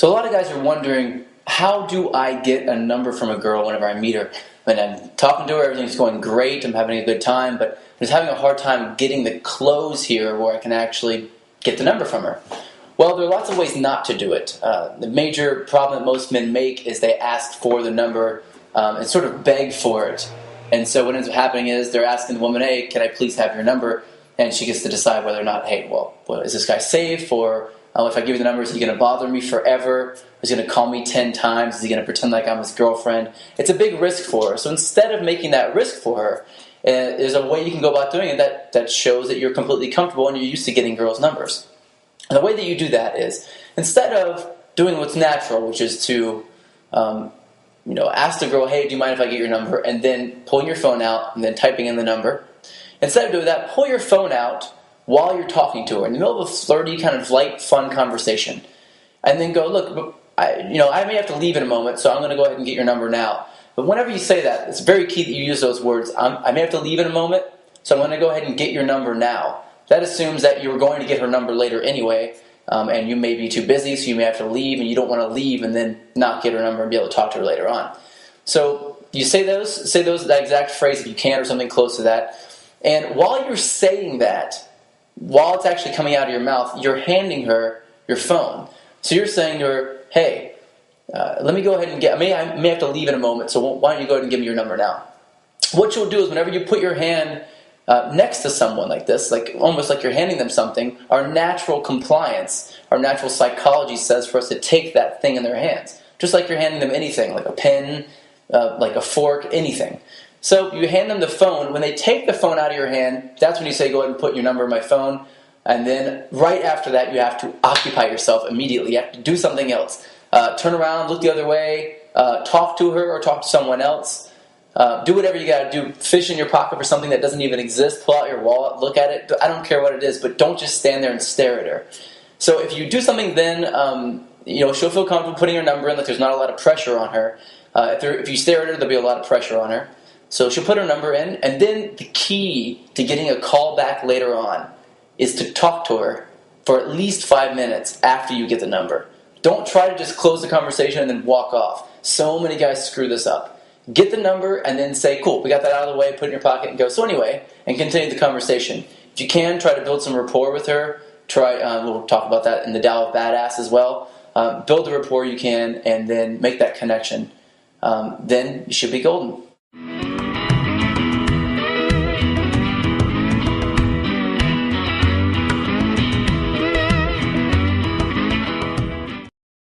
So a lot of guys are wondering, how do I get a number from a girl whenever I meet her? When I'm talking to her, everything's going great, I'm having a good time, but I'm just having a hard time getting the close here where I can actually get the number from her. Well, there are lots of ways not to do it. The major problem that most men make is they ask for the number and sort of beg for it. And so what ends up happening is they're asking the woman, hey, can I please have your number? And she gets to decide whether or not, hey, well is this guy safe? Or if I give you the number, is he going to bother me forever? Is he going to call me 10 times? Is he going to pretend like I'm his girlfriend? It's a big risk for her. So instead of making that risk for her, there's a way you can go about doing it that shows that you're completely comfortable and you're used to getting girls' numbers. And the way that you do that is, instead of doing what's natural, which is to ask the girl, hey, do you mind if I get your number? And then pulling your phone out and then typing in the number. Instead of doing that, pull your phone out while you're talking to her in the middle of a flirty, kind of light, fun conversation. And then go, look, I may have to leave in a moment, so I'm going to go ahead and get your number now. But whenever you say that, it's very key that you use those words. I may have to leave in a moment, so I'm going to go ahead and get your number now. That assumes that you're going to get her number later anyway, and you may be too busy, so you may have to leave, and you don't want to leave and then not get her number and be able to talk to her later on. So you say that exact phrase if you can, or something close to that. And while you're saying that, while it's actually coming out of your mouth, you're handing her your phone. So you're saying to her, hey, let me go ahead and I may have to leave in a moment, so why don't you go ahead and give me your number now? What you'll do is whenever you put your hand next to someone like this, almost like you're handing them something, our natural compliance, our natural psychology says for us to take that thing in their hands. Just like you're handing them anything, like a pen, like a fork, anything. So you hand them the phone. When they take the phone out of your hand, that's when you say, go ahead and put your number in my phone. And then right after that, you have to occupy yourself immediately. You have to do something else. Turn around, look the other way, talk to her or talk to someone else. Do whatever you got to do. Fish in your pocket for something that doesn't even exist. Pull out your wallet, look at it. I don't care what it is, but don't just stand there and stare at her. So if you do something then, she'll feel comfortable putting her number in, like there's not a lot of pressure on her. If you stare at her, there'll be a lot of pressure on her. So she'll put her number in, and then the key to getting a call back later on is to talk to her for at least 5 minutes after you get the number. Don't try to just close the conversation and then walk off. So many guys screw this up. Get the number and then say, cool, we got that out of the way, put it in your pocket and go, so anyway, and continue the conversation. If you can, try to build some rapport with her. We'll talk about that in the Tao of Badass as well. Build the rapport you can and then make that connection. Then you should be golden.